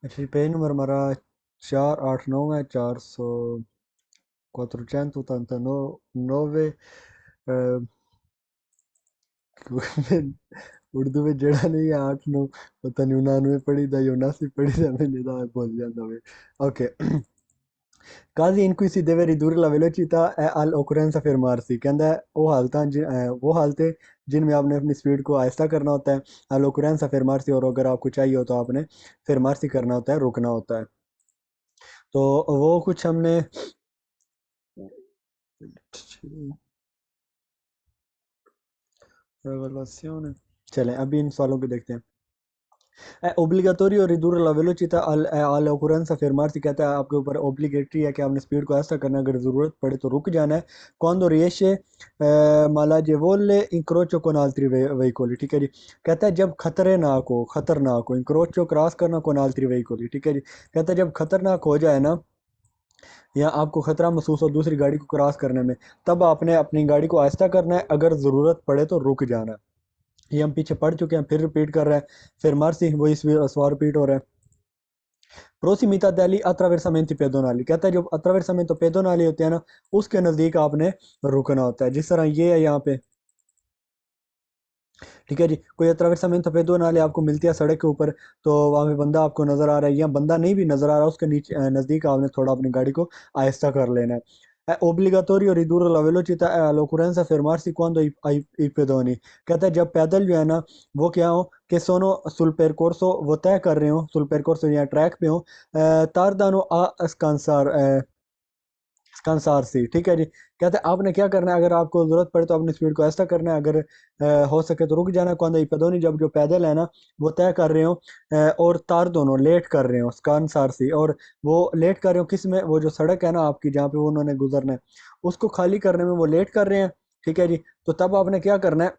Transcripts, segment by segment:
अच्छा, page number हमारा 489 है, 489। उर्दू में जड़ा नहीं है 8 9, पता नहीं 99 पढ़ी था या 79 पढ़ी था, मैंने तो भूल जाता मैं। Okay. Quasi in cui si deve ridurre la velocità è all'occorrenza fermarsi, कहता है वो वो हालतें जिनमें आपने अपनी स्पीड को आहिस्ता करना होता है, all'occorrenza fermarsi, और अगर आपको चाहिए हो तो आपने fermarsi करना होता है, रुकना होता है। तो वो कुछ हमने regolazione, चलें अभी इन सवालों को देखते हैं। È obbligatorio ridurre la velocità all'occorrenza fermarsi, कहता है आपके ऊपर ओब्लिगेटरी है कि आपने स्पीड को ऐसा करना है, अगर ज़रूरत पड़े तो रुक जाना है। quando riesce malagevole incrocio con altri veicoli, ठीक है जी। कहता है जब खतरनाक हो incrocio क्रॉस करना con altri veicoli, ठीक है जी। कहता है जब खतरनाक हो जाए ना, या आपको खतरा महसूस हो दूसरी गाड़ी को क्रॉस करने में, तब आपने अपनी गाड़ी को आहिस्ता करना है, अगर ज़रूरत पड़े तो रुक जाना है। ये हम पीछे पढ़ चुके हैं, फिर रिपीट कर रहे हैं। फिर मार्सी वही सवाल रिपीट हो रहा है। प्रोसिमिता दैली अट्रावर्सामेंट पेदोनाली, कहता है जो अट्रावर्सामेंट पेदोनाली होते हैं ना, उसके नज़दीक आपने रुकना होता है, जिस तरह ये है यहाँ पे। ठीक है जी, कोई अट्रावर्सामेंट पेदोनाली आपको मिलती है सड़क के ऊपर, तो वहाँ पे बंदा आपको नज़र आ रहा है या बंदा नहीं भी नज़र आ रहा, उसके नीचे नज़दीक आपने थोड़ा अपनी गाड़ी को आहिस्ता कर लेना है। È obbligatorio ridurre la velocità all'occorrenza fermarsi quando i pedoni, कहता है जब पैदल जो है ना, वो क्या हो कि सोनो sul percorso, वो तय कर रहे हो sul percorso या ट्रैक पे हो, tardano a स्कांसार से, ठीक है जी। कहते हैं आपने क्या करना है, अगर आपको ज़रूरत पड़े तो अपनी स्पीड को ऐसा करना है, अगर हो सके तो रुक जाना है। कौन ई पदोनी, जब जो पैदल है ना वो तय कर रहे हो, और तार दोनों लेट कर रहे हो स्कांसार से, और वो लेट कर रहे हो किस में, वो जो सड़क है ना आपकी जहाँ पे वो उन्होंने गुजरना है, उसको खाली करने में वो लेट कर रहे हैं। ठीक है जी। तो तब आपने क्या करना है,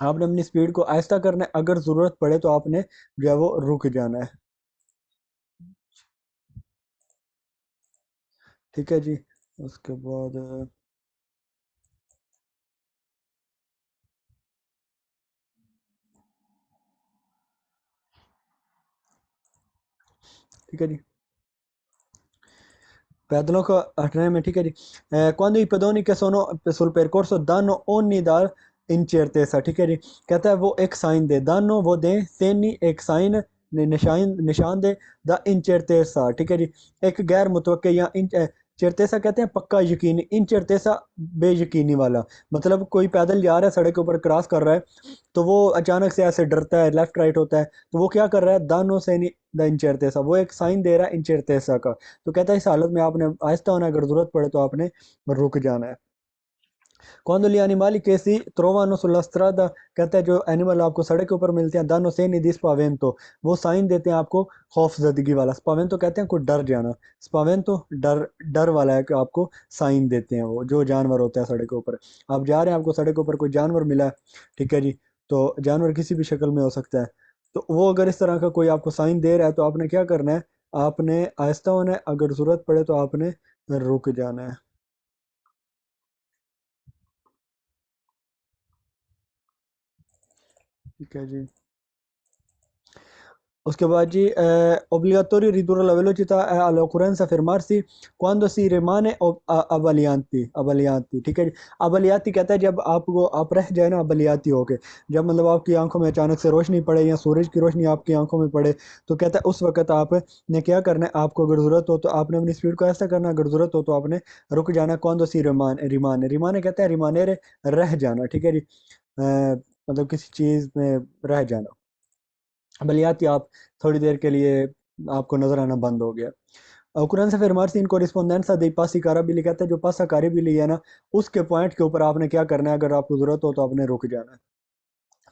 आपने अपनी स्पीड को आहिस्ता करना है, अगर ज़रूरत पड़े तो आपने जो है वो रुक जाना है। ठीक है जी। उसके बाद ठीक है जी, पैदलों को हटने में, ठीक है जी। quando i pedoni che sono sul percorso danno ogni dal incertezza, ठीक है जी। कहता है वो एक साइन दे, दानो वो दे, सेनी एक साइन, निशान निशान दे, द इंचरतेसा, ठीक है जी। एक गैर मुतवक्के या चेरतेसा कहते हैं पक्का यकीनी, इंचरतेसा बेयकीनी वाला। मतलब कोई पैदल जा रहा है सड़क के ऊपर क्रॉस कर रहा है, तो वो अचानक से ऐसे डरता है, लेफ्ट राइट होता है, तो वो क्या कर रहा है, दानो से द इंचरतेसा, वो एक साइन दे रहा है इंचरतेसा का। तो कहता है इस हालत में आपने आहिस्ता होना है, अगर ज़रूरत पड़े तो आपने रुक जाना है। Quando gli animali che si trovano sulla strada, कहता है जो एनिमल आपको सड़क के ऊपर मिलते हैं, दानो से निधि स्पावेंतो, वो साइन देते हैं आपको खौफजदगी वाला। स्पावेंतो कहते हैं को डर जाना, स्पावेंतो डर, डर वाला है कि आपको साइन देते हैं वो जो जानवर होता है सड़क के ऊपर। आप जा रहे हैं, आपको सड़क के ऊपर कोई जानवर मिला है, ठीक है जी। तो जानवर किसी भी शक्ल में हो सकता है, तो वो अगर इस तरह का कोई आपको साइन दे रहा है तो आपने क्या करना है, आपने आहिस्ता होना है, अगर ज़रूरत पड़े तो आपने रुक जाना है। ठीक है जी। उसके बाद जी obbligatorio ridurre la velocità all'occorrenza fermarsi quando si rimane abalianti, ठीक है जी। abaliati कहता है जब आपको आप रह जाए ना, abaliati हो के, जब मतलब आपकी आंखों में अचानक से रोशनी पड़े या सूरज की रोशनी आपकी आंखों में पड़े, तो कहता है उस वक्त आपने क्या करना है, आपको अगर ज़रूरत हो तो आपने अपनी स्पीड को ऐसा करना है, अगर ज़रूरत हो तो आपने रुक जाना है। quando si rimane कहता है rimanere, रह जाना, ठीक है जी। मतलब किसी चीज़ में रह जाना। बलियाती आप थोड़ी देर के लिए आपको नजर आना बंद हो गया। कुरान से फिर मार्सिन कोरिस्पोंडेंसा दे पासी काराबिली, कहता है जो पासा काराबिली है ना, उसके पॉइंट के ऊपर आपने क्या करना है, अगर आपको जरूरत हो तो आपने रुक जाना है।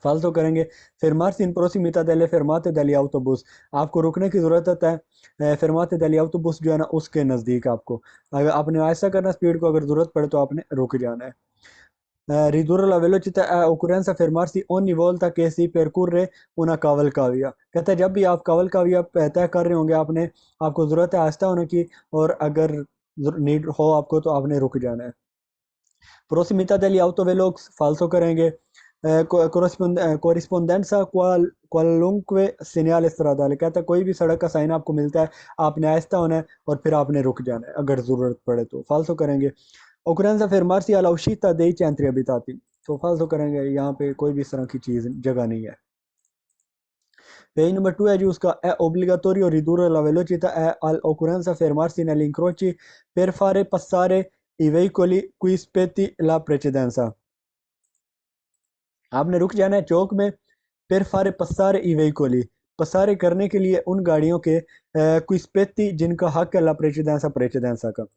फालतू करेंगे। फिर मार्सिन प्रोसीमिता देले फरमाते दली autobus, आपको रुकने की ज़रूरत है, फरमाते दली autobus जो है ना उसके नज़दीक आपको, अगर आपने ऐसा करना स्पीड को, अगर ज़रूरत पड़े तो आपने रुक जाना है। ridurre la velocità a occorrenza fermarsi ogni volta che si percorre una cavalcavia, कहता है जब भी आप cavalcavia तय कर रहे होंगे, आपने आपको ज़रूरत है आहिस्ता होने की, और अगर नीड हो आपको तो आपने रुक जाना है। prossimità degli autovelox, फालतू करेंगे। corrispondenza qualunque segnale stradale, कहता है कोई भी सड़क का साइन आपको मिलता है, आपने आहिस्ता होना है और फिर आपने रुक जाना है अगर ज़रूरत पड़े तो। फालतू करेंगे occorrenza fermarsi alla uscita dei centri abitati, तो फालतू करेंगे, यहाँ पे कोई भी इस तरह की चीज़ जगह नहीं है। पेज नंबर 2 है जी उसका, è obbligatorio ridurre la velocità e all'occorrenza fermarsi negli incroci per fare passare i veicoli cui spetti la precedenza, आपने रुक जाना है चौक में, per fare passare i veicoli, पसारे करने के लिए उन गाड़ियों के cui spetti जिनका हक है la precedenza precedenza का।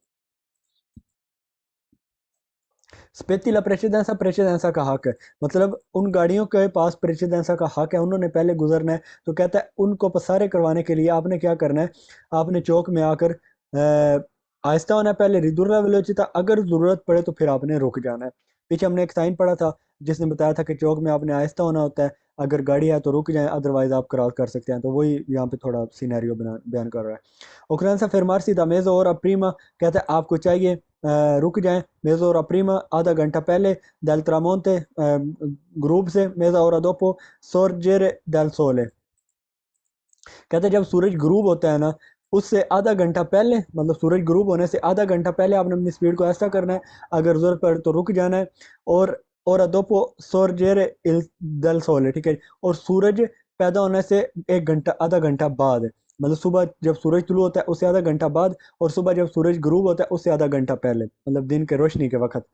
स्पेति ला प्रेसिडेंसा का हक है, मतलब उन गाड़ियों के पास प्रेसिडेंसा का हक है, उन्होंने पहले गुजरना है। तो कहता है उनको पसारे करवाने के लिए आपने क्या करना है, आपने चौक में आकर आहिस्ता होना है, पहले रिदुर्ला वेलोचिता, अगर ज़रूरत पड़े तो फिर आपने रुक जाना है। पीछे हमने एक साइन पढ़ा था जिसने बताया था कि चौक में आपने आहिस्ता होना होता है, अगर गाड़ी है तो रुक जाए, अदरवाइज आप क्रॉस कर सकते हैं। तो वही यहाँ पे थोड़ा सीनैरियो बयान कर रहा है। ओकरांसा फिर दा मेज़ो और प्रीमा, कहता है आपको चाहिए रुक जाएं मेज़ोरा प्रीमा आधा घंटा पहले del tramonte ग्रुप से मेज़ा और दोपो sorgere del sole, कहते हैं जब सूरज ग्रूब होता है ना उससे आधा घंटा पहले, मतलब सूरज ग्रूब होने से आधा घंटा पहले आपने अपनी स्पीड को ऐसा करना है, अगर जरूरत पड़े तो रुक जाना है। और अदोपो सोरजेरे इल दल सोले, ठीक है, और सूरज पैदा होने से एक घंटा आधा घंटा बाद, मतलब सुबह जब सूरज तुलू होता है उससे आधा घंटा बाद, और सुबह जब सूरज ग्रूब होता है उससे आधा घंटा पहले, मतलब दिन के रोशनी के वक्त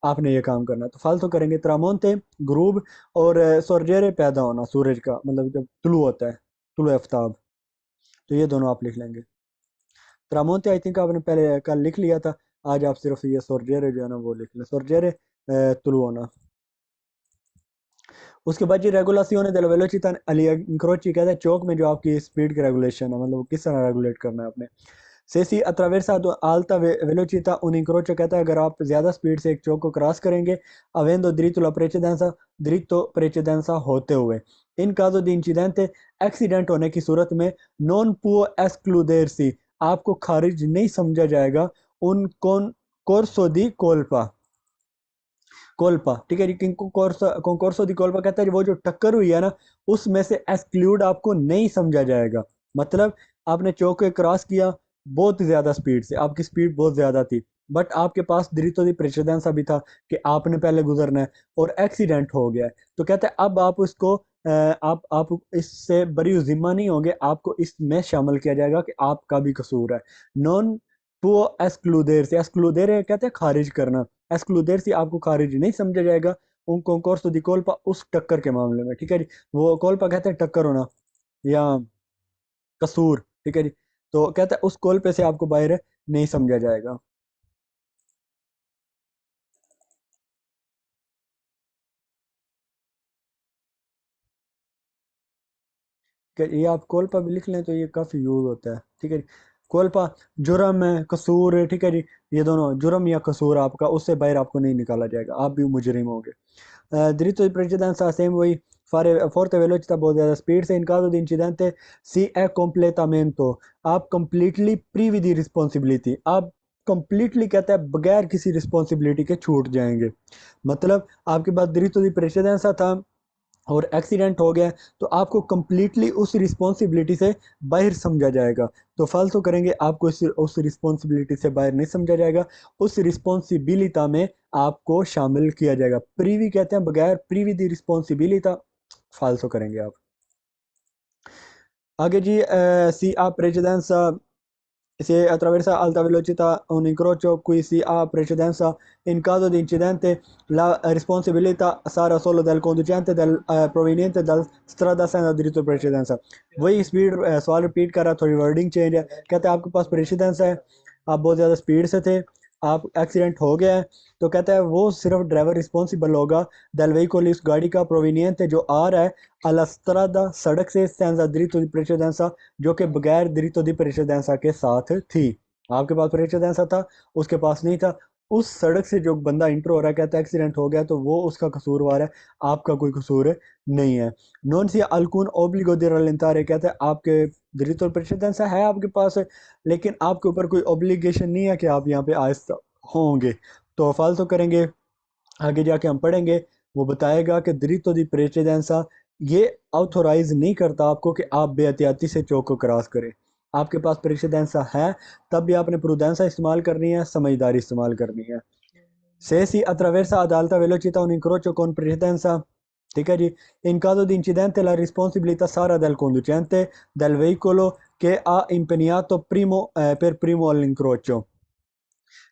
आपने ये काम करना है। तो फालतू करेंगे त्रामोंते ग्रूब और सोरजेरे पैदा होना सूरज का, मतलब जब तुलू होता है, तुलू आफ्ताब, तो ये दोनों आप लिख लेंगे। त्रामोंते आई थिंक आपने पहले कल लिख लिया था, आज आप सिर्फ ये सोरजेरे जो है ना वो लिख लें, सोरजेरे तुलू होना। उसके बाद जी रेगुलासियोने डेला वेलोसिटà agli incroci, कहता है चौक में जो आपकी स्पीड की रेगुलेशन है, मतलब किस तरह रेगुलेट करना है आपने। से सी attraversato alta velocità un incrocio, कहता है अगर आप ज़्यादा स्पीड से एक चौक को क्रॉस करेंगे avendo diritto la precedenza, diritto precedenza होते हुए, इन caso di incidente, एक्सीडेंट होने की सूरत में non può escludersi, आपको खारिज नहीं समझा जाएगा उन कौन corso di colpa, कोल्पा, ठीक है जी, कंकोर्सो दी कोल्पा, कहता है वो जो टक्कर हुई है ना उसमें से एक्सक्लूड आपको नहीं समझा जाएगा। मतलब आपने चौके क्रॉस किया बहुत ज्यादा स्पीड से, आपकी स्पीड बहुत ज्यादा थी, बट आपके पास दिरितो दी प्रेसिडेंस भी था कि आपने पहले गुजरना है और एक्सीडेंट हो गया है। तो कहता है अब आप उसको आप इससे बरी जिम्मा नहीं होंगे, आपको इसमें शामिल किया जाएगा कि आपका भी कसूर है। नॉन टू एक्सक्लूदेर है, कहते हैं खारिज करना, एक्सक्लूदेर से आपको खारिज नहीं समझा जाएगा उन concorso di colpa उस टक्कर के मामले में, ठीक है जी। वो कोल्पा कहते हैं टक्कर होना या कसूर, ठीक है जी। तो कहता है उस कोल्पे से आपको बाहर नहीं समझा जाएगा। ये आप कोल्पा भी लिख लें तो ये काफ़ी यूज होता है, ठीक है जी। कोल्पा जुर्म है, कसूर है, ठीक है जी, ये दोनों जुर्म या कसूर आपका, उससे बाहर आपको नहीं निकाला जाएगा, आप भी मुजरिम होंगे। diritto di precedenza se vuoi fare forte velocità बहुत ज़्यादा स्पीड से, in caso di incidente si è completamento, आप completely privi di responsibility, आप completely कहता है बगैर किसी रिस्पॉन्सिबिलिटी के छूट जाएंगे। मतलब आपके पास diritto di precedenza था और एक्सीडेंट हो गया तो आपको कंप्लीटली उस रिस्पॉन्सिबिलिटी से बाहर समझा जाएगा। तो फालतू करेंगे आपको उस रिस्पॉन्सिबिलिटी से बाहर नहीं समझा जाएगा, उस रिस्पॉन्सिबिलिटा में आपको शामिल किया जाएगा। प्रीवी कहते हैं बगैर प्रीवी दी रिस्पॉन्सिबिलिटा, फालतू करेंगे आप। आगे जी सी आप प्रेसिडेंसा se attraversa alta velocità un incrocio cui si ha precedenza, in caso di incidente la responsabilità sarà solo del conducente proveniente dal strada senza diritto di precedenza। वही स्पीड सवाल रिपीट कर रहा, थोड़ी वर्डिंग चेंज है। कहते हैं आपके पास precedence है, आप बहुत ज़्यादा स्पीड से थे, आप एक्सीडेंट हो गया है, तो कहता है वो सिर्फ ड्राइवर रिस्पॉन्सिबल होगा del veicolo, इस गाड़ी का प्रोविनियंट जो आ रहा है alla strada सड़क से senza diritto di precedenza, जो कि बगैर diritto di precedenza के साथ थी। आपके पास precedenza था, उसके पास नहीं था, उस सड़क से जो बंदा इंटर हो रहा है, कहता है एक्सीडेंट हो गया तो वो उसका कसूरवार है, आपका कोई कसूर नहीं है। नॉन सी alcun obbligo di rallentare, कहता है आपके diritto di precedenza है आपके पास, लेकिन आपके ऊपर कोई ऑब्लिगेशन नहीं है कि आप यहाँ पे आहिस्ता होंगे। तो फालतू करेंगे, आगे जाके हम पढ़ेंगे वो बताएगा कि diritto di precedenza ये ऑथोराइज नहीं करता आपको कि आप बेहतियाती से चौक को क्रॉस करें। आपके पास प्रेसिडेंसा है, तब भी आपने प्रूडेंसा इस्तेमाल करनी है, समझदारी इस्तेमाल करनी है। Se si attraversa ad alta velocità un incrocio con precedenza, ठीक है जी, in caso di incidente la responsabilità sarà del conducente del veicolo che ha impegnato per primo all'incrocio।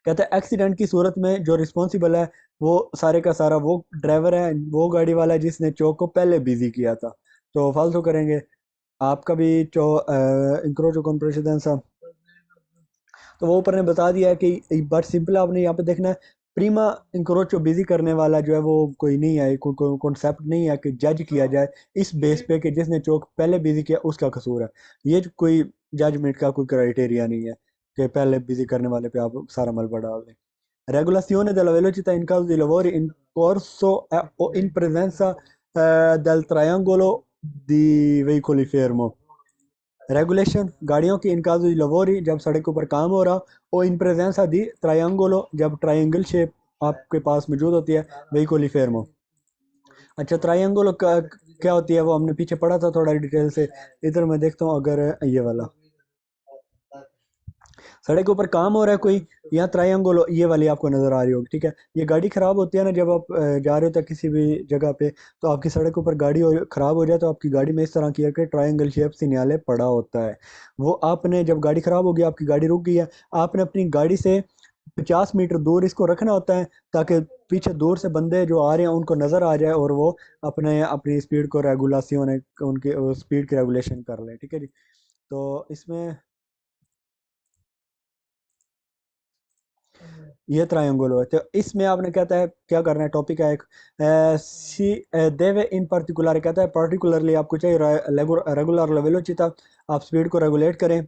कहते हैं एक्सीडेंट की सूरत में जो रिस्पॉन्सिबल है वो सारे का सारा वो ड्राइवर है, वो गाड़ी वाला है जिसने चौक को पहले बिजी किया था। तो फालतू करेंगे आपका भी इंक्रोचो कॉन प्रेसिडेंसा। तो वो ऊपर ने बता दिया है कि बट सिंपल आपने यहाँ पे देखना है, प्रीमा इंक्रोचो बिजी करने वाला जो है वो कोई नहीं है, कोई कॉन्सेप्ट नहीं है कि जज किया जाए इस बेस पे कि जिसने चौक पहले बिजी किया उसका कसूर है। ये जो कोई जजमेंट का कोई क्राइटेरिया नहीं है कि पहले बिजी करने वाले पे आप सारा मलबा डाल दें। Regolazione della velocità in caso di lavori in corso o in presenza del triangolo di veicoli fermo। Regulation गाड़ियों की इन caso di lavori जब सड़क के ऊपर काम हो रहा, और इन प्रेजेंसा दी ट्रायंगोलो जब ट्रायंगल शेप आपके पास मौजूद होती है, veicoli fermo। अच्छा, ट्रायंगोलो क्या होती है वो हमने पीछे पढ़ा था थोड़ा डिटेल से। इधर मैं देखता हूँ, अगर ये वाला सड़क के ऊपर काम हो रहा है कोई, यहाँ ट्रायंगल ये वाली आपको नजर आ रही होगी, ठीक है। ये गाड़ी खराब होती है ना, जब आप जा रहे होते हैं किसी भी जगह पे, तो आपकी सड़क के ऊपर गाड़ी खराब हो जाए तो आपकी गाड़ी में इस तरह की है कि ट्रायंगल शेप सिग्नल पड़ा होता है। वो आपने जब गाड़ी खराब हो गई, आपकी गाड़ी रुक गई है, आपने अपनी गाड़ी से 50 मीटर दूर इसको रखना होता है, ताकि पीछे दूर से बंदे जो आ रहे हैं उनको नजर आ जाए और वो अपने अपनी स्पीड को रेगुलेशन उनके स्पीड की रेगुलेशन कर लें, ठीक है जी। तो इसमें ये ट्रायंगल हुआ, तो इसमें आपने कहता है क्या करना है, टॉपिक है एक सी देवे इन पर्टिकुलर, कहता है पर्टिकुलरली आपको चाहिए रेगुलर वेलोसिटी, आप स्पीड को रेगुलेट करें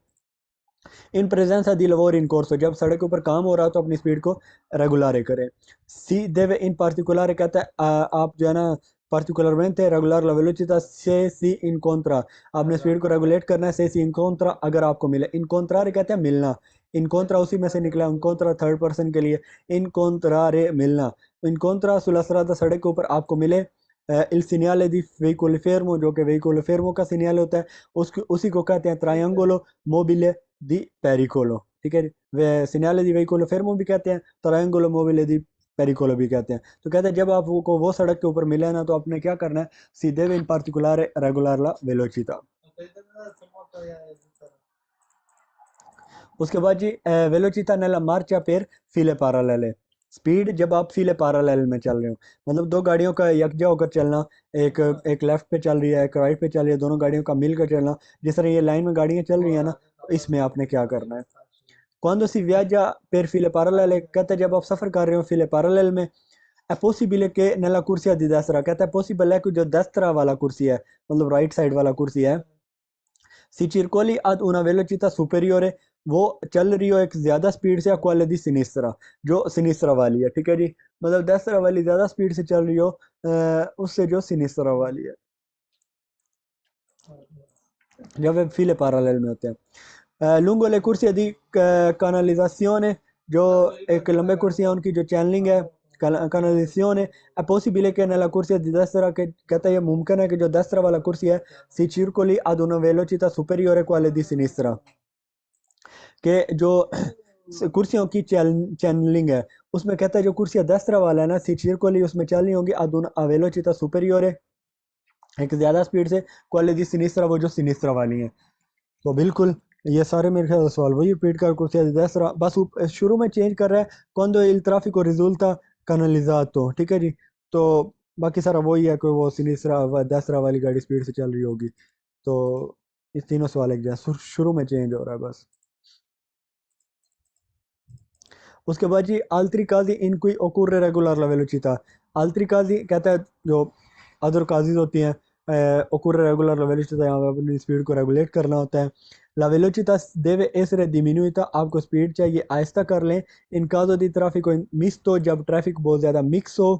इन प्रेजेंस दी लवोर इन कोर्सो, जब सड़क के ऊपर काम हो रहा हो तो अपनी स्पीड को रेगुलर करें। सी देवे इन पर्टिकुलर कहता है आप जो है ना particolarmente regular la velocità se si incontra, आपने स्पीड को रेगुलेट करना है, से सी इंकोंट्रा अगर आपको मिले, इंकोंट्रारे कहते हैं मिलना, इंकोंट्रा उसी में से निकला, इंकोंट्रा थर्ड पर्सन के लिए, इंकोंट्रारे मिलना, इंकोंट्रा सुलसराता सड़क के ऊपर आपको मिले il segnale di veicolo fermo, जो कि veicolo fermo का सिग्नल होता है, उसकी उसी को कहते हैं triangolo mobile di pericolo, ठीक है। वे segnale di veicolo fermo भी कहते हैं, triangolo mobile di pericolo भी कहते हैं। तो कहते हैं जब आपको वो सड़क के ऊपर मिले ना, तो आपने क्या करना है, सीधे इन particolare regolare la velocità। उसके बाद जी वेलोचिता नेला मार्चा पेर फीले पैरेलल, स्पीड जब आप फीले पैरेलल में चल रहे हो, मतलब दो गाड़ियों का यकजा होकर चलना, एक एक लेफ्ट पे चल रही है, एक राइट पे चल रही है, दोनों गाड़ियों का मिलकर चलना, जिस तरह ये लाइन में गाड़ियां चल रही है ना, इसमें आपने क्या करना है। Quando si viaggia per file parallele, कहते हैं जब आप सफर कर रहे हो file parallel में, è possibile che nella corsia di destra, कहता है पॉसिबल है कि जो destra वाला कुर्सी है, मतलब राइट साइड वाला कुर्सी है, सी चिरकोली ad una velocità superiore, वो चल रही हो एक ज्यादा स्पीड से, quale di sinistra, जो सिनिस्त्रा वाली है, ठीक है जी। मतलब destra वाली ज्यादा स्पीड से चल रही हो उससे जो सिनिस्त्रा वाली है, जब वे फीले पैरेलल में होते हैं। लूंगो ले कुर्सी दी canalizzazione, जो एक लंबे कुर्सी है उनकी जो चैनलिंग है, canalizzazione è possibile che nella corsia di destra, che कहता है ये मुमकिन है कि जो destra वाला कुर्सी है si circoli ad una velocità superiore a quella di sinistra, कि जो कुर्सियों की चैनलिंग है उसमें कहता है जो कुर्सियाँ destra वाला है ना, si circoli उसमें चल रही होंगी ad una velocità superiore, एक ज़्यादा स्पीड से, quelle di sinistra वो जो सिनिस्त्रा वाली हैं। तो बिल्कुल ये सारे मेरे ख्याल से सवाल वही रिपीट कर कुर्सी दसरा, बस शुरू में चेंज कर रहा है cuando il traffico risulta canalizzato, ठीक है जी। तो बाकी सारा वही है कि वो सिनिस्रा दसरा वाली गाड़ी स्पीड से चल रही होगी। तो इस तीनों सवाल एक जैसा शुरू में चेंज हो रहा है बस। उसके बाद जी altri casi in cui occorre regular la velocità, altri casi कहता है जो अदर काजीज होती हैं, occorre regular la velocità, यहाँ पे अपनी स्पीड को रेगुलेट करना होता है। La velocità deve essere diminuita, आपको स्पीड चाहिए आहिस्ता कर लें, in caso di traffico misto, जब ट्रैफिक बहुत ज़्यादा मिक्स हो।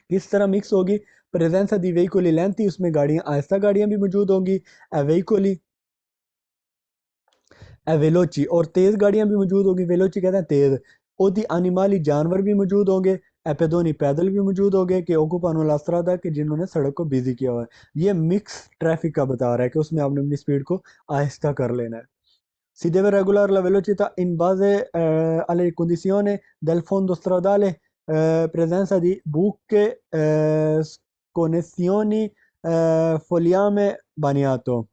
किस तरह मिक्स होगी, प्रेजेंस दी veicoli lenti, उसमें गाड़ियाँ आहिस्ता गाड़ियाँ भी मौजूद होंगी, veicoli वेलोची, और तेज गाड़ियां भी मौजूद होगी, वेलोची कहते हैं तेज, ओदी अनिमाली जानवर भी मौजूद होंगे, एपेदोनी पैदल भी मौजूद हो गए कि ओकुपानो लास्त्रादा कि जिन्होंने सड़क को बिजी किया हुआ है। ये मिक्स ट्रैफिक का बता रहा है कि उसमें आपने अपनी स्पीड को आहिस्ता कर लेना है। Si deve regolare la velocità in base alle condizioni del fondo stradale, presenza di buche, connessioni, fogliame bagnato।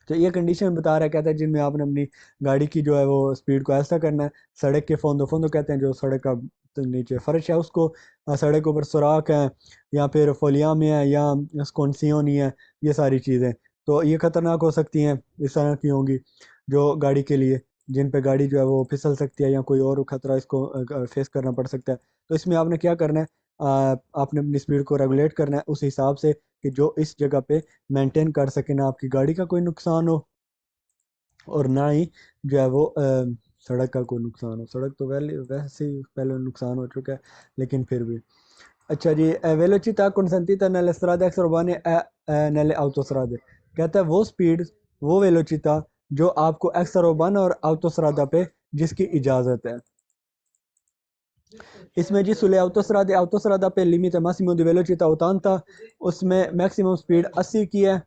तो ये कंडीशन बता रहा है, कहता है जिनमें आपने अपनी गाड़ी की जो है वो स्पीड को ऐसा करना है। सड़क के फोंदो फोंदो कहते हैं जो सड़क का तो नीचे फर्श है उसको, सड़क के ऊपर सुराख है या फिर फोलिया में है या स्कॉन्सियोनी है, ये सारी चीज़ें तो ये खतरनाक हो सकती हैं, इस तरह की होंगी जो गाड़ी के लिए, जिन पे गाड़ी जो है वो फिसल सकती है या कोई और खतरा इसको फेस करना पड़ सकता है। तो इसमें आपने क्या करना है, आपने अपनी स्पीड को रेगुलेट करना है उस हिसाब से कि जो इस जगह पे मेंटेन कर सके, ना आपकी गाड़ी का कोई नुकसान हो और ना ही जो है वो सड़क का कोई नुकसान हो। सड़क तो वैसे ही पहले नुकसान हो चुका है, लेकिन फिर भी। अच्छा जी, velocità consentita nelle strade extraurbane nelle autostrade। कहता है वो स्पीड, वो वेलोचिता जो आपको एक्स्ट्रा उर्बान और autostrada पे जिसकी इजाज़त है। इसमें जी sulle autostrade autostrada पे लिमिट massimo di velocità 80, उसमें मैक्सिमम स्पीड 80 की है।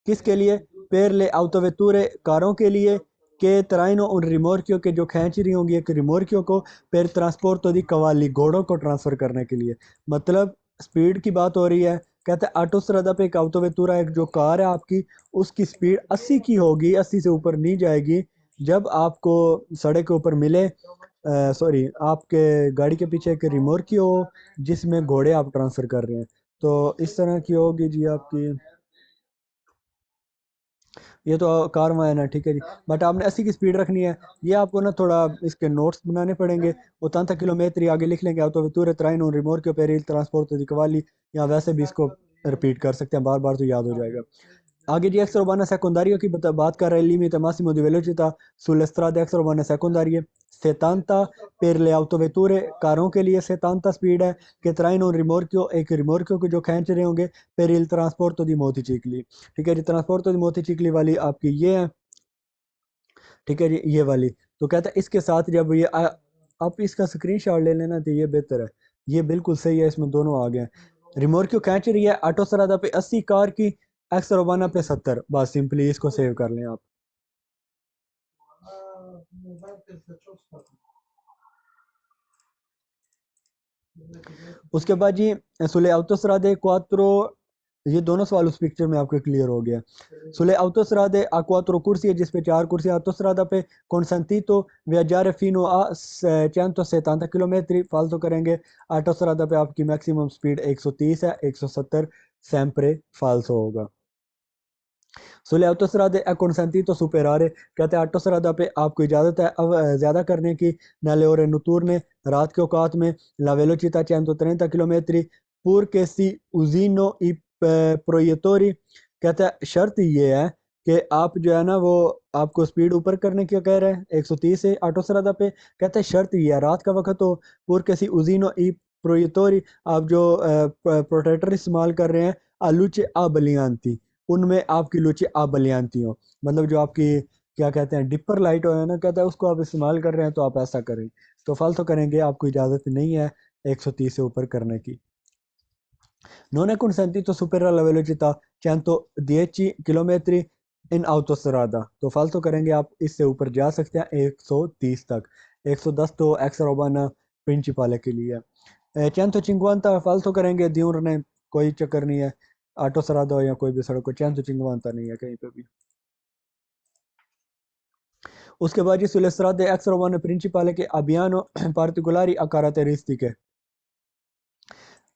किसके लिए? per le autovetture कारों के लिए, che traino un rimorchio के जो खींच रही होंगी एक रिमोर्कियो को, per trasporto di cavalli घोड़ों को ट्रांसफर करने के लिए। मतलब स्पीड की बात हो रही है, कहते हैं ऑटोस्ट्रादा पे एक ऑटोवेतुरा एक जो कार है आपकी, उसकी स्पीड 80 की होगी, 80 से ऊपर नहीं जाएगी जब आपको सड़क के ऊपर मिले, सॉरी आपके गाड़ी के पीछे एक रिमोर्कियो हो जिसमें घोड़े आप ट्रांसफर कर रहे हैं, तो इस तरह की होगी जी आपकी। ये तो कार में है ना, ठीक है जी। बट आपने 80 की स्पीड रखनी है। ये आपको ना थोड़ा इसके नोट्स बनाने पड़ेंगे। 80 किलोमीटर आगे लिख लेंगे तो वेतुरे traino un rimorchio per il trasporto di cavalli, या वैसे भी इसको रिपीट कर सकते हैं बार बार तो याद हो जाएगा। आगे जी एक्स उrbana secondario की बात कर रहे हैं, limite massimo di velocità sulle strade extra urbane secondarie 70 per le autovetture, कारों के लिए 70 स्पीड है कि traino un rimorchio एक रिमोर्कियो को जो खींच रहे होंगे, per il trasporto di motocicli। ठीक है जी, ट्रांसपोर्ट तो मोतीचिकली वाली आपकी ये है, ठीक है जी ये वाली। तो कहता है इसके साथ जब ये आप इसका स्क्रीनशॉट ले लेना तो ये बेहतर है। ये बिल्कुल सही है, इसमें दोनों आ गए हैं। रिमोट क्यों खींच रही है, ऑटो सरादा पे 80 कार की, एक्स रोबाना पे 70, बस सिंपली इसको सेव कर लें आप। उसके बाद जी सुले autostrade quattro, ये दोनों सवाल उस पिक्चर में आपके क्लियर हो गया। सुले autostrade a quattro कुर्सी है जिस पे 4 कुर्सी, autostrada पे consentito viaggiare fino a 170 kilometre फालतू करेंगे। autostrada पे आपकी मैक्सिमम स्पीड 130 है, 170 sempre फालसो होगा। सुले autostrade è consentito superare, कहते हैं autostrada पे आपको इजाज़त है अब ज़्यादा करने की, nelle ore notturne रात के औकात में, la velocità 130 km pur che si usino i proiettori। कहता है शर्त ये है कि आप जो है ना वो आपको स्पीड ऊपर करने की कह रहे हैं 130 से ऑटोस्ट्रादा पे। कहते हैं शर्त ये है रात का वक्त हो, पुर कैसी उजीनो ई प्रोयतोरी, आप जो प्रोटेक्टर इस्तेमाल कर रहे हैं, आलूचे आ बलियांती, उनमें आपकी लुची आप बलियांती हो। मतलब जो आपकी क्या कहते हैं डिपर लाइट हो है ना, कहता है उसको आप इस्तेमाल कर रहे हैं तो आप ऐसा करें, तो फालतू करेंगे, आपको इजाज़त नहीं है 130 से ऊपर करने की। Non è consentito superare la velocità 110 km इन autostrada, तो फालतू करेंगे आप इससे ऊपर जा सकते हैं 130 तक। 110 तो एक्स रोबाना प्रिंसिपल के लिए है। 150 फालतू करेंगे दियोरने, कोई चक्कर नहीं है, autostrada हो या कोई भी सड़क हो 150 नहीं है कहीं पे भी। उसके बाद जी sulle strade extraurban principale che abbiano particolari caratteristiche।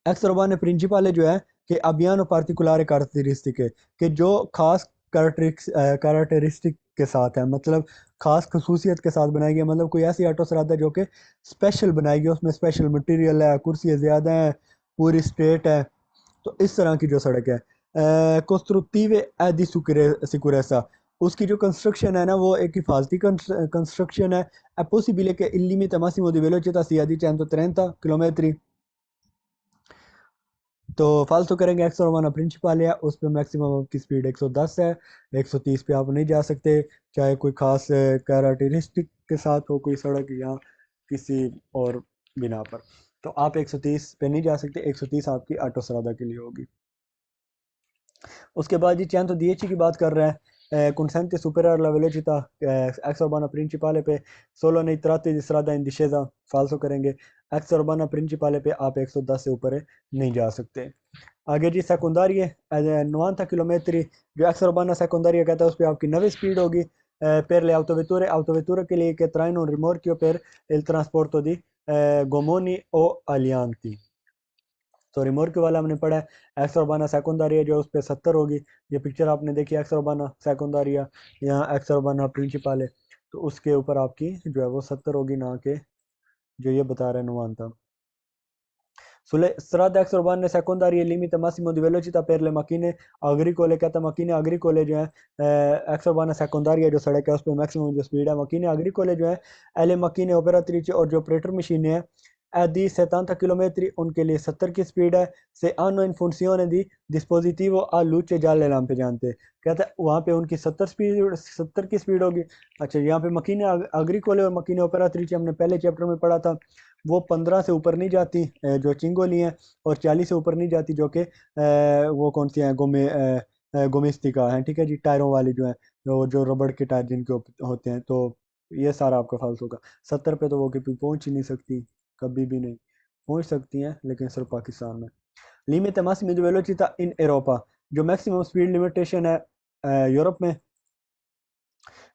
एक्स रोबान प्रिंसिपल जो है कि अबियानो पार्टिकुलर कैरेक्टरिस्टिक है कि जो खास कैरेक्टरिस्टिक के साथ है, मतलब खास खसूसियत के साथ बनाई गई, मतलब कोई ऐसी ऑटो सरादा जो कि स्पेशल बनाई गई, उसमें स्पेशल मटेरियल है, कुर्सियाँ ज़्यादा हैं, पूरी स्ट्रेट है, तो इस तरह की जो सड़क है। कोस्ट्रुक्टिव एदी सिक्योरेसा, उसकी जो कंस्ट्रक्शन है ना वो एक हिफाजती कंस्ट्रक्शन है। è possibile che il limite massimo di velocità sia di 130 km। तो फालतू करेंगे एक्स रोमाना प्रिंसिपल है, उस पर मैक्सिमम आपकी स्पीड 110 है, 130 पे आप नहीं जा सकते, चाहे कोई खास कैरेक्टरिस्टिक के साथ हो कोई सड़क या किसी और बिना पर। तो आप 130 पे नहीं जा सकते, 130 आपकी ऑटोस्ट्रादा के लिए होगी। उसके बाद जी Cento 10 की बात कर रहे हैं, consente superare la velocità extraurbana principale पे solo nei tratti di strada in discesa, फालसो करेंगे, extraurbana principale पे आप 110 से ऊपर नहीं जा सकते। आगे जी सेकेंडारी है 90 किलोमीटर, जो extraurbana secondaria कहता है उस पर आपकी 90 स्पीड होगी। per le autovetture के लिए che traino un rimorchio per il trasporto di gommoni o alianti। तो रिमोर्क वाला हमने पढ़ा है एक्स उर्बाना सेकेंडारिया जो उस पर 70 होगी। ये पिक्चर आपने देखी एक्स उर्बाना सेकेंडारिया, यहाँ एक्स उर्बाना प्रिंसिपल है, तो उसके ऊपर आपकी जो है वो 70 होगी, ना के जो ये बता रहे हैं नुमानता। Sulle strade extraurbane secondarie il limite massimo di velocità per le macchine agricole, कहता है macchine agricole जो है extraurbane secondaria जो सड़क है उस पर मैक्सिमम जो स्पीड है macchine agricole जो है e le macchine operatrici और जो ऑपरेटर मशीनें हैं è di 70 km, उनके लिए 70 की स्पीड है। से hanno in funzione di dispositivo a luce gialle lampe जानते हैं, कहता है वहाँ पे उनकी 70 की स्पीड होगी। अच्छा यहाँ पे मकीने अग्रिकोले और मकीने operatrici हमने पहले चैप्टर में पढ़ा था, वो 15 से ऊपर नहीं जाती जो चिंगोली हैं, और 40 से ऊपर नहीं जाती जो कि वो कौन सी हैं गोमिस्टिका हैं, ठीक है जी, टायरों वाली जो है, जो रबड़ के टायर जिनके होते हैं। तो ये सारा आपका फालतू का 70 पे तो वो कभी पहुंच ही नहीं सकती, कभी भी नहीं पहुंच सकती हैं, लेकिन सिर्फ पाकिस्तान में। limite massimo di velocità in Europa, जो मैक्सिमम स्पीड लिमिटेशन है यूरोप में।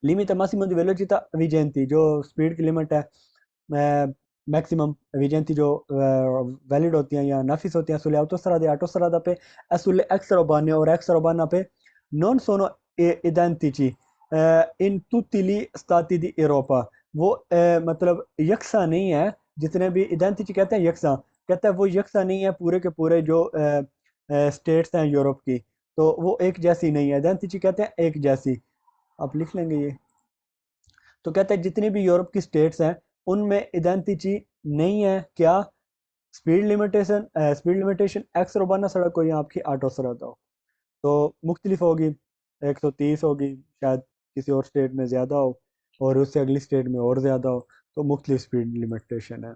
limite massimo di velocità vigenti, जो स्पीड की लिमिट है मैक्सिमम विजेंटी जो वैलिड होती हैं या नाफिस होती हैं sulle autostrade पे e sulle extraurbane और extraurbana पे non sono identici in tutti gli stati di Europa। वो मतलब यकसा नहीं है, जितने भी identici कहते हैं यकसा, कहता है वो यकसा नहीं है पूरे के पूरे जो स्टेट्स हैं यूरोप की, तो वो एक जैसी नहीं है। identici कहते हैं एक जैसी, आप लिख लेंगे ये। तो कहते हैं जितनी भी यूरोप की स्टेट्स हैं उनमें इडेंटिटी नहीं है क्या, स्पीड लिमिटेशन एक्स रोबाना सड़क को या आपकी ऑटो सड़क हो, तो मुख्तलिफ होगी। 130 होगी शायद, किसी और स्टेट में ज़्यादा हो और उससे अगली स्टेट में और ज़्यादा हो, तो मुख्तलिफ स्पीड लिमिटेशन है।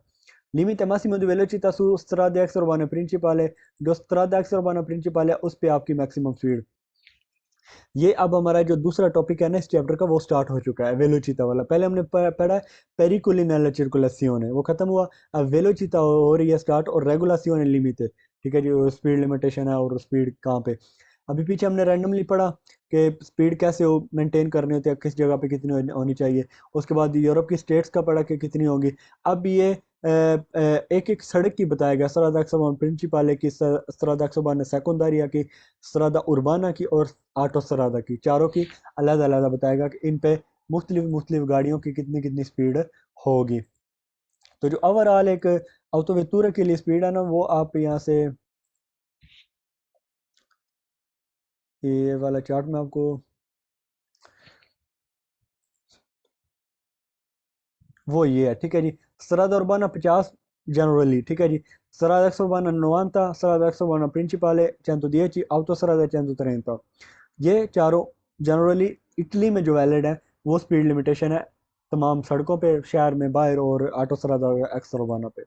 limite massimo di velocità su strade extraurbane principale, जो strada extraurbana principale है उस पे आपकी मैक्सिमम स्पीड। ये अब हमारा जो दूसरा टॉपिक है ना इस चैप्टर का वो स्टार्ट हो चुका है, वेलोचिता वाला। पहले हमने पढ़ा है पेरिकुली नella circolazione, वो खत्म हुआ। अब वेलोचिता हो रही है स्टार्ट, और रेगुलासियोने लिमिट, ठीक है जी, स्पीड लिमिटेशन है और स्पीड कहाँ पे। अभी पीछे हमने रैंडमली पढ़ा कि स्पीड कैसे मेंटेन करनी होती है, किस जगह पे कितनी होनी चाहिए। उसके बाद यूरोप की स्टेट्स का पढ़ा कि कितनी होगी। अब ये एक एक सड़क की बताया गया, स्ट्रादा एक्सोबान प्रिंसिपाले की, स्ट्रादा एक्सोबान सेकेंडारिया की, स्ट्रादा उर्बाना की और ऑटो स्ट्रादा की, चारों की अलग अलग बताएगा कि इन पे मुख्तलिफ मुख्तलिफ गाड़ियों की कितनी कितनी स्पीड होगी। तो जो ओवरऑल एक ऑटोवेतूरा के लिए स्पीड है ना, वो आप यहाँ से ये वाला चार्ट में आपको वो ये है, ठीक है जी। स्ट्रादा उर्बाना 50 जनरली, ठीक है जी। स्ट्रादा एक्सोबाना 90, स्ट्रादा एक्सोबाना प्रिंसिपाले 110, autostrada 130, ये चारों जनरली इटली में जो वैलिड है, वो स्पीड लिमिटेशन है तमाम सड़कों पे, शहर में, बाहर और ऑटोस्ट्रादा एक्स उर्बाना पे।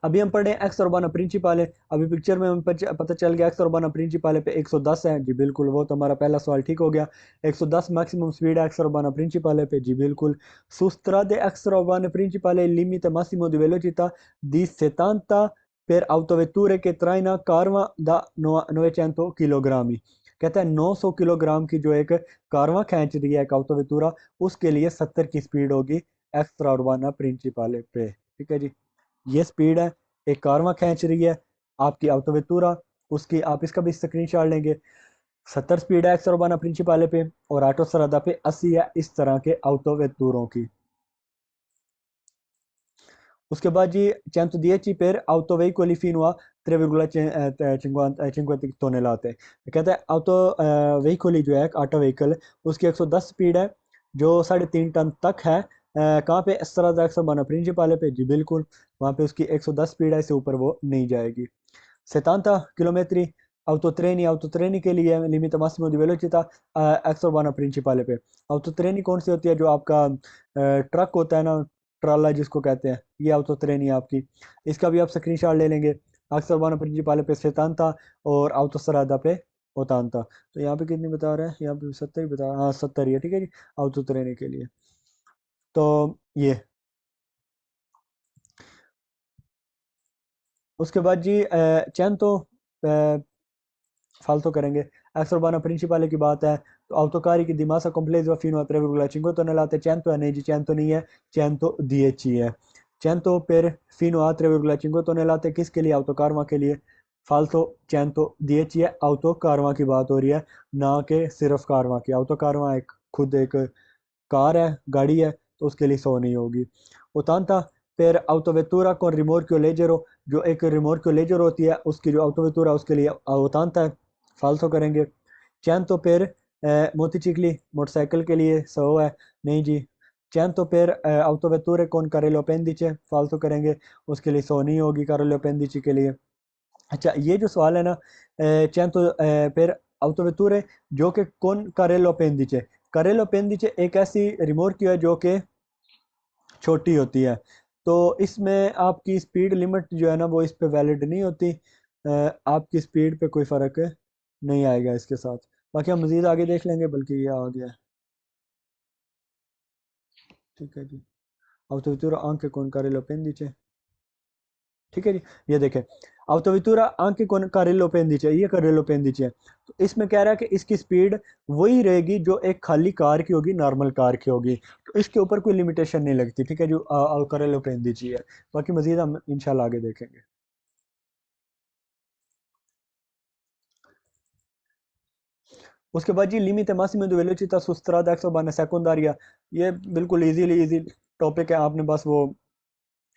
अभी हम पढ़े एक्स उर्बाना प्रिंसिपल है, अभी पिक्चर में हमें पता चल गया एक्स उर्बाना प्रिंसिपल पे 110 है जी बिल्कुल, वो तो हमारा पहला सवाल ठीक हो गया। 110 मैक्सिमम स्पीड है एक्स उर्बाना प्रिंसिपल पे जी बिल्कुल। सुस्ट्रादे x urbane principale il limite massimo di velocità di 70 per autovetture che traina carva da 900 kg, कहता है 900 किलोग्राम की जो एक कारवां खींच रही है एक ऑटोवेतुरा, उसके लिए 70 की स्पीड होगी एक्स्ट्रा उर्बाना प्रिंसिपल पे, ठीक है जी। ये स्पीड है, एक कारवां खींच रही है आपकी ऑटोवेतुरा, उसकी आप इसका भी स्क्रीनशॉट लेंगे। 70 स्पीड है एक्स उर्बाना प्रिंसिपल पे, और ऑटो स्ट्रादा पे 80 है इस तरह के ऑटोवेतुरों की। उसके बाद जी 110 per autoveicoli fino a 3,50 tonnellate, कहता है ऑटो व्हीकल जो है ऑटो व्हीकल, उसकी 110 स्पीड है जो 3.5 टन तक है। कहाँ पे स्ट्रादा एक्सोबाना प्रिंसिपल पे जी बिल्कुल, वहाँ पे उसकी 110 स्पीड है, इससे ऊपर वो नहीं जाएगी। 70 किलोमीटर autotreni के लिए लिमिट मासिमो दी वेलोचिटा एक्स उर्बाना प्रिंसिपल पे। autotreni कौन सी होती है, जो आपका ट्रक होता है ना, ट्राला जिसको कहते हैं, ये ऑटो ट्रेन है आपकी। इसका भी आप स्क्रीनशॉट ले लेंगे। अक्सर बाना प्रिंसिपाले पे सेतांता और ऑटोस्ट्रादा पे ओतांता। तो यहाँ पे कितनी बता रहा है, यहाँ पे 70 ही बता रहा है, हाँ 70 ही है, ठीक है जी, ऑटो ट्रेन के लिए। तो ये उसके बाद जी चैन तो फालतू करेंगे। एक्स उrbana principale की बात है तो autocari की dimassa complessiva fino a 3,5 tonnellate, 100 है नहीं जी, 100 नहीं है, 110 ही है। 100 per fino a 3,5 tonnellate किसके लिए, autocarवा के लिए। फालतू 110 ही है, autocarवा की बात हो रही है, ना कि सिर्फ कारवा की। autocarवा एक खुद एक कार है, गाड़ी है, तो उसके लिए 100 नहीं होगी। उतांता per autovettura con rimorchio leggero, जो एक रिमोर्कियो लेजर होती है उसकी जो autovettura उसके लिए उतांता है, फालतू करेंगे। 100 per मोटरसाइकिल, मोटरसाइकिल के लिए 100 है, नहीं जी। 100 per autovetture con carrello appendice, फालतू करेंगे, उसके लिए 100 नहीं होगी carrello appendice के लिए। अच्छा ये जो सवाल है ना, 100 per autovetture जो कि कौन carrello appendice, carrello appendice एक ऐसी रिमोर्कियो है जो कि छोटी होती है, तो इसमें आपकी स्पीड लिमिट जो है ना वो इस पे वैलिड नहीं होती। आपकी स्पीड पे कोई फ़र्क नहीं आएगा इसके साथ। बाकी हम मज़ीद आगे देख लेंगे, बल्कि ये आ गया है, ठीक है जी। autovettura anche con carrello appendice, ठीक है जी। ये देखें, autovettura anche con carrello appendice, ये carrello appendice है, तो इसमें कह रहा है कि इसकी स्पीड वही रहेगी जो एक खाली कार की होगी, नॉर्मल कार की होगी, तो इसके ऊपर कोई लिमिटेशन नहीं लगती, ठीक है जो carrello appendice है। बाकी मज़ीद हम इंशाल्लाह आगे देखेंगे। उसके बाद जी limit massima di velocità su strada extraurbana secondaria, ये बिल्कुल इजी टॉपिक है, आपने बस वो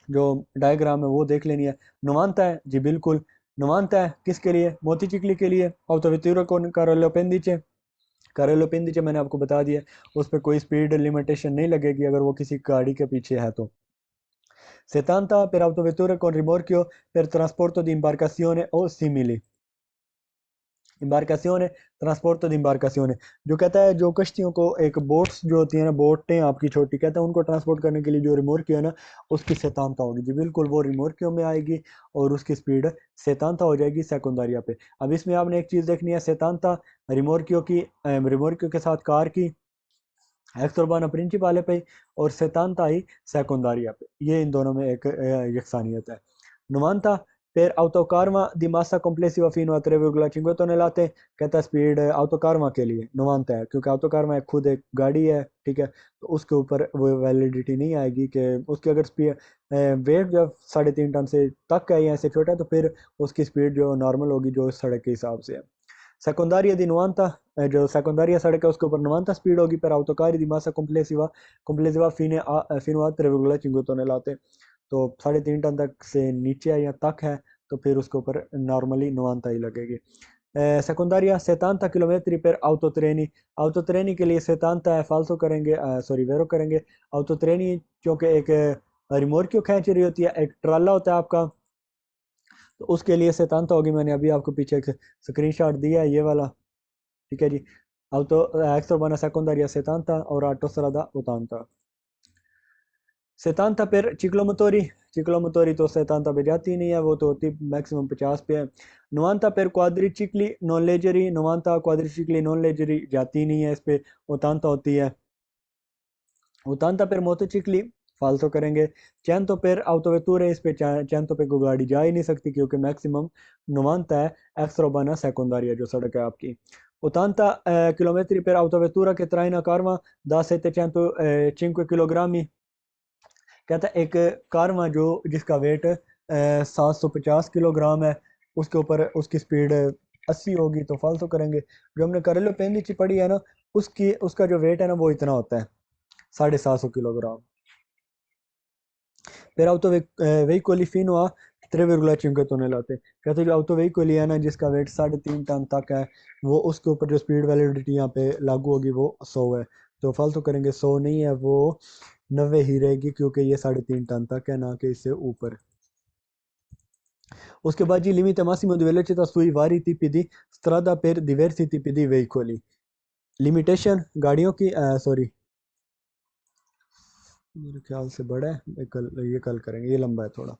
जो डायग्राम है वो देख लेनी है। नवांता है जी, बिल्कुल नवांता है किसके लिए, मोतीचिकली के लिए। autovettura con carrello appendice, carrello appendice मैंने आपको बता दिया, उस पर कोई स्पीड लिमिटेशन नहीं लगेगी अगर वो किसी गाड़ी के पीछे है तो। 70 per autovetture con rimorchio per trasporto di imbarcazione o simili, इम्बारकासियों ट्रांसपोर्ट तो इम्बारकासियों जो कहता है जो कश्तियों को एक बोट्स जो होती है ना, बोटें आपकी छोटी, कहता है उनको ट्रांसपोर्ट करने के लिए जो रिमोर्कियो है ना उसकी शैतानता होगी जी, बिल्कुल वो रिमोर्कियो में आएगी और उसकी स्पीड शैतानता हो जाएगी सेकेंडरिया पे। अब इसमें आपने एक चीज़ देखनी है, शैतानता रिमोर्कियो की, रिमोर्कियो के साथ कार की एक्सुरबाना प्रिंसिपाले पे, और शैतानता ही सेकेंडरिया पे, ये इन दोनों में एक यकसानियत है। नवानता per autocarma di massa complessiva fino a 3,5 tonnellate, कहता है स्पीड autocarma के लिए 90 है, क्योंकि autocarma एक खुद एक गाड़ी है, ठीक है, तो उसके ऊपर वो वैलिडिटी नहीं आएगी कि उसकी अगर स्पीड वेट जो 3.5 टन से तक है या इससे छोटा है तो फिर उसकी स्पीड जो नॉर्मल होगी जो सड़क के हिसाब से है। सेकेंडारिया दी नवांता, जो सेकेंडारिया सड़क है उसके ऊपर नवांता स्पीड होगी, पर autocari di massa complessiva fino a 3,5 tonnellate, तो 3.5 टन तक से नीचे है या तक है तो फिर उसके ऊपर नॉर्मली 90 ही लगेगी। सेकेंडारिया 70 किलोमीटर पर ऑटो ट्रेनी के लिए 70 है, फालतू करेंगे, सॉरी वेरो करेंगे। ऑटो ट्रेनी क्योंकि एक रिमोट क्यों खींच रही होती है, एक ट्राला होता है आपका, तो उसके लिए 70 होगी। मैंने अभी आपको पीछे एक स्क्रीनशॉट दिया है ये वाला, ठीक है जी। ऑटो एक्स उrbana secondaria 70 और autostrada 80। 70 पर चिक्लोमोटोरी तो 70 पे जाती नहीं है, वो तो होती मैक्सिमम 50 पे है। 90 पर क्वाड्रिचिकली नॉन लेजरी, 90 क्वाड्रिचिकली नॉन लेजरी जाती नहीं है, इस पे 80 होती है। 80 पर मोटोचिकली फालतू करेंगे। 100 पर autovetture, इस पे 100 पे कोई गाड़ी जा ही नहीं सकती क्योंकि मैक्सिमम 90 है एक्स रोबाना सेकेंडारिया जो सड़क है आपकी। 80 chilometri per autovettura che traina carma da 705 kg, कहता है एक कारवां जो जिसका वेट 750 किलोग्राम है, उसके ऊपर उसकी स्पीड 80 होगी, तो फालतू करेंगे। जो हमने करेलो पेंदिची पढ़ी है ना, उसकी उसका जो वेट है ना वो इतना होता है, 750 kilogram. Per autoveicoli fino a 3,5 tonnellate, कहते हैं जो ऑटो व्हीकल है ना जिसका वेट 3.5 टन तक है, वो उसके ऊपर जो स्पीड वैलिडिटी यहाँ पे लागू होगी वो 100 है, तो फालतू करेंगे, 100 नहीं है वो 90 ही रहेगी, क्योंकि ये 3.5 टन तक है, ना कि इससे ऊपर। उसके बाद जी limite massimo di velocità sui vari tipi di strada per diversi tipi di veicoli, limitation गाड़ियों की, सॉरी मेरे ख्याल से बड़ा है, ये कल करेंगे, ये लंबा है थोड़ा।